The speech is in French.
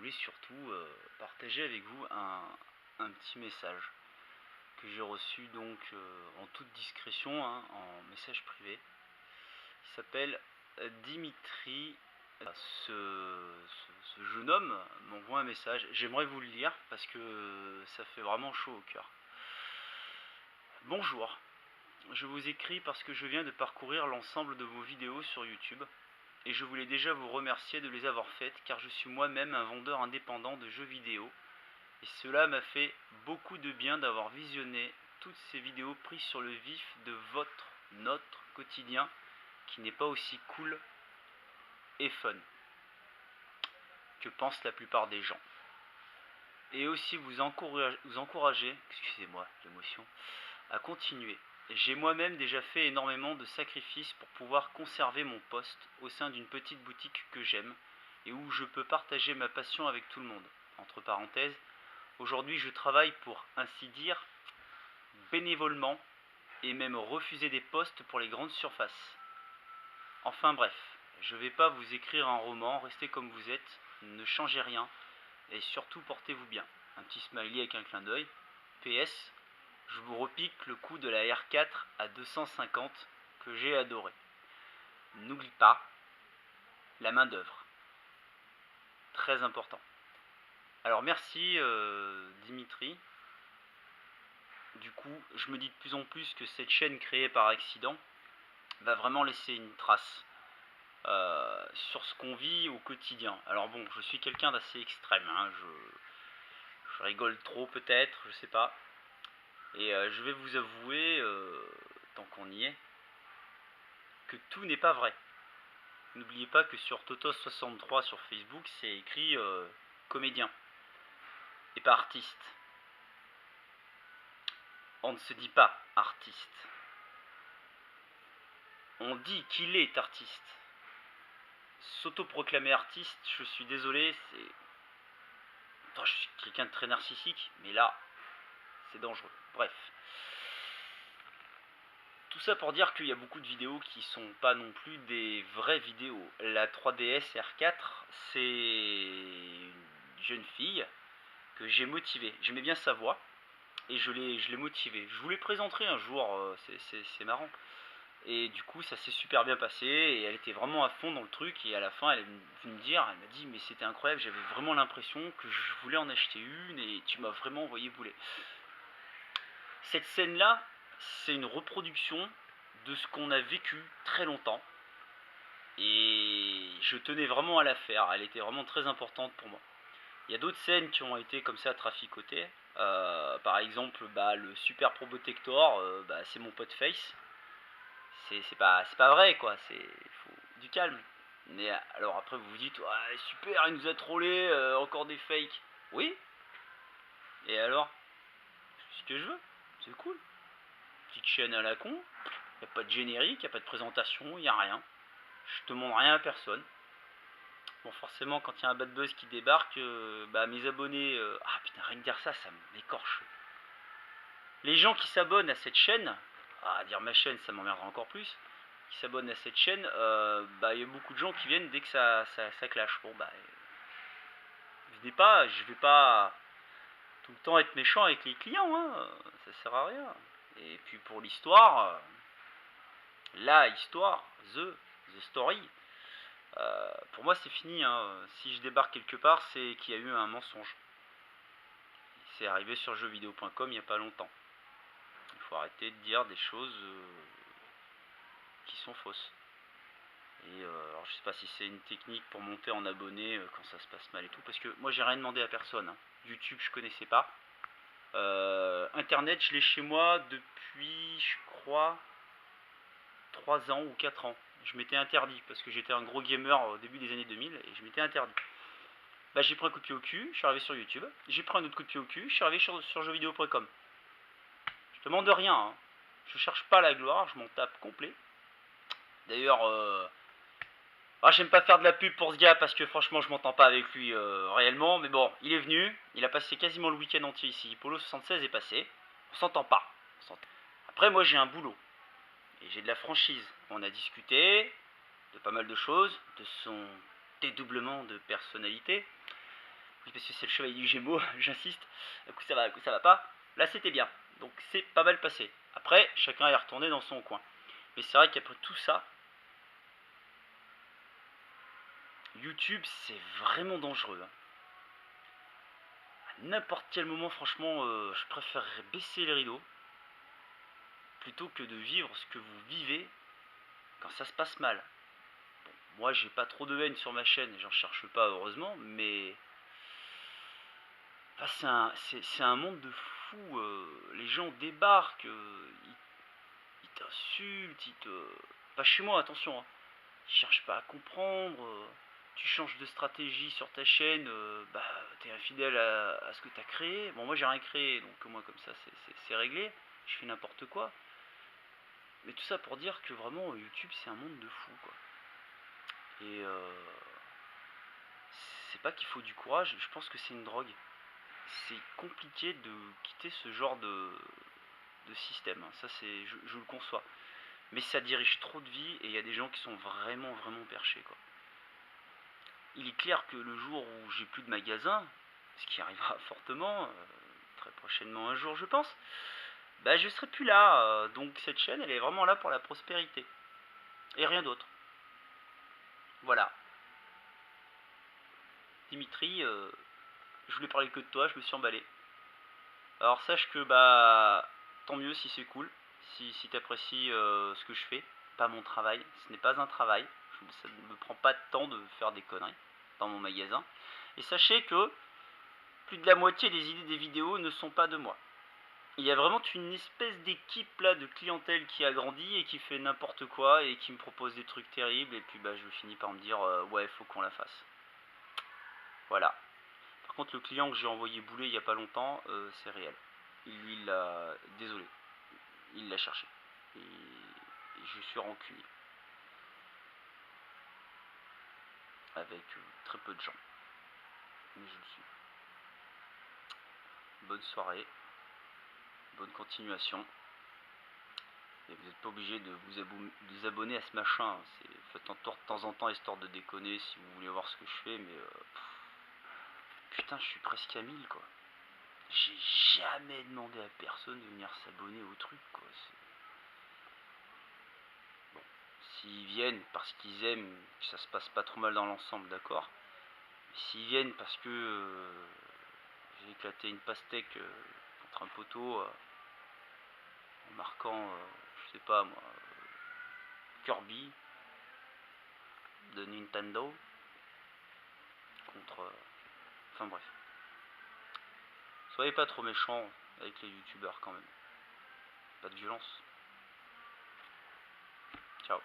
voulais surtout partager avec vous un petit message que j'ai reçu donc en toute discrétion, hein, en message privé. Il s'appelle Dimitri. Ce jeune homme m'envoie un message. J'aimerais vous le lire parce que ça fait vraiment chaud au cœur. Bonjour, je vous écris parce que je viens de parcourir l'ensemble de vos vidéos sur YouTube et je voulais déjà vous remercier de les avoir faites car je suis moi-même un vendeur indépendant de jeux vidéo et cela m'a fait beaucoup de bien d'avoir visionné toutes ces vidéos prises sur le vif de notre quotidien qui n'est pas aussi cool et fun que pensent la plupart des gens. Et aussi vous encourager, excusez-moi l'émotion, à continuer. J'ai moi-même déjà fait énormément de sacrifices pour pouvoir conserver mon poste au sein d'une petite boutique que j'aime et où je peux partager ma passion avec tout le monde. Entre parenthèses, aujourd'hui je travaille pour ainsi dire bénévolement et même refuser des postes pour les grandes surfaces. Enfin bref, je vais pas vous écrire un roman, restez comme vous êtes, ne changez rien et surtout portez-vous bien. Un petit smiley avec un clin d'œil. PS, je vous repique le coup de la R4 à 250 que j'ai adoré. N'oublie pas la main d'œuvre. Très important. Alors merci Dimitri. Du coup, je me dis de plus en plus que cette chaîne créée par accident va vraiment laisser une trace sur ce qu'on vit au quotidien. Alors bon, je suis quelqu'un d'assez extrême, hein, je rigole trop peut-être, je sais pas. Et je vais vous avouer, tant qu'on y est, que tout n'est pas vrai. N'oubliez pas que sur Totos63 sur Facebook, c'est écrit comédien et pas artiste. On ne se dit pas artiste. On dit qu'il est artiste. S'autoproclamer artiste, je suis désolé, c'est... Attends, je suis quelqu'un de très narcissique, mais là, c'est dangereux. Bref. Tout ça pour dire qu'il y a beaucoup de vidéos qui sont pas non plus des vraies vidéos. La 3DS R4, c'est une jeune fille que j'ai motivée. J'aimais bien sa voix et je l'ai motivée. Je vous l'ai présenterai un jour, c'est marrant. Et du coup, ça s'est super bien passé et elle était vraiment à fond dans le truc. Et à la fin, elle est venue me dire, elle m'a dit, mais c'était incroyable, j'avais vraiment l'impression que je voulais en acheter une et tu m'as vraiment envoyé bouler. Cette scène-là, c'est une reproduction de ce qu'on a vécu très longtemps. Et je tenais vraiment à la faire, elle était vraiment très importante pour moi. Il y a d'autres scènes qui ont été comme ça traficotées. Par exemple, le Super Probotector, c'est mon pote Face. C'est pas vrai quoi, il faut du calme. Mais alors après vous vous dites, ouais, super, il nous a trollé, encore des fakes. Oui, et alors, c'est ce que je veux, c'est cool. Petite chaîne à la con, y a pas de générique, y a pas de présentation, y a rien. Je te montre rien à personne. Bon, forcément, quand il y a un bad buzz qui débarque, mes abonnés... ah putain, rien que dire ça, ça m'écorche. Les gens qui s'abonnent à cette chaîne, à dire ma chaîne, ça m'emmerdera encore plus, qui s'abonnent à cette chaîne, il y a beaucoup de gens qui viennent dès que ça clash. Bon, je vais pas tout le temps être méchant avec les clients, hein, ça sert à rien. Et puis pour l'histoire, la histoire, the story, pour moi c'est fini, hein. Si je débarque quelque part, c'est qu'il y a eu un mensonge. C'est arrivé sur jeuxvideo.com il n'y a pas longtemps. Il faut arrêter de dire des choses qui sont fausses. Et alors je sais pas si c'est une technique pour monter en abonnés quand ça se passe mal et tout, parce que moi j'ai rien demandé à personne, hein. YouTube je connaissais pas. Internet je l'ai chez moi depuis je crois 3 ans ou 4 ans. Je m'étais interdit parce que j'étais un gros gamer au début des années 2000 et je m'étais interdit. J'ai pris un coup de pied au cul, je suis arrivé sur YouTube. J'ai pris un autre coup de pied au cul, je suis arrivé sur jeuxvideo.com. Je demande rien, hein. Je cherche pas la gloire, je m'en tape complet. D'ailleurs, j'aime pas faire de la pub pour ce gars parce que franchement je m'entends pas avec lui réellement. Mais bon, il est venu, il a passé quasiment le week-end entier ici. Polo 76 est passé, on s'entend pas. Après moi j'ai un boulot et j'ai de la franchise. On a discuté de pas mal de choses, de son dédoublement de personnalité. parce que c'est le chevalier du Gémeaux, j'insiste, un coup ça va pas. Là c'était bien, donc c'est pas mal passé. Après, chacun est retourné dans son coin. Mais c'est vrai qu'après tout ça, YouTube c'est vraiment dangereux. Hein. À n'importe quel moment, franchement, je préférerais baisser les rideaux plutôt que de vivre ce que vous vivez quand ça se passe mal. Bon, moi j'ai pas trop de haine sur ma chaîne, j'en cherche pas heureusement, mais enfin, c'est un monde de fous. Les gens débarquent, ils t'insultent, ils te. Pas chez moi, attention, hein. Ils cherchent pas à comprendre. Tu changes de stratégie sur ta chaîne, bah t'es infidèle à ce que t'as créé. Bon, moi j'ai rien créé, donc moi comme ça c'est réglé. Je fais n'importe quoi. Mais tout ça pour dire que vraiment YouTube c'est un monde de fous quoi. Et c'est pas qu'il faut du courage, je pense que c'est une drogue. C'est compliqué de quitter ce genre de système. Ça c'est, je le conçois. Mais ça dirige trop de vie et il y a des gens qui sont vraiment perchés quoi. Il est clair que le jour où j'ai plus de magasin, ce qui arrivera fortement, très prochainement un jour je pense, bah je serai plus là. Donc cette chaîne elle est vraiment là pour la prospérité. Et rien d'autre. Voilà. Dimitri, je voulais parler que de toi, je me suis emballé. Alors sache que bah tant mieux si c'est cool, si t'apprécies ce que je fais, pas mon travail, ce n'est pas un travail, ça ne me prend pas de temps de faire des conneries dans mon magasin. Et sachez que plus de la moitié des idées des vidéos ne sont pas de moi. Il y a vraiment une espèce d'équipe là de clientèle qui a grandi et qui fait n'importe quoi et qui me propose des trucs terribles et puis bah je finis par me dire ouais faut qu'on la fasse. Voilà. Par contre le client que j'ai envoyé bouler il y a pas longtemps, c'est réel. Lui il l'a. Désolé. Il l'a cherché. Et je suis rancunier. Avec très peu de gens. Mais je le suis. Bonne soirée. Bonne continuation. Et vous n'êtes pas obligé de vous abonner à ce machin. Faites de temps en temps histoire de déconner si vous voulez voir ce que je fais. Mais putain, je suis presque à 1000 quoi. J'ai jamais demandé à personne de venir s'abonner au truc quoi. Bon, s'ils viennent parce qu'ils aiment, que ça se passe pas trop mal dans l'ensemble, d'accord. Mais s'ils viennent parce que j'ai éclaté une pastèque contre un poteau en marquant, je sais pas moi, Kirby de Nintendo contre. Enfin bref. Soyez pas trop méchants avec les youtubeurs quand même. Pas de violence. Ciao.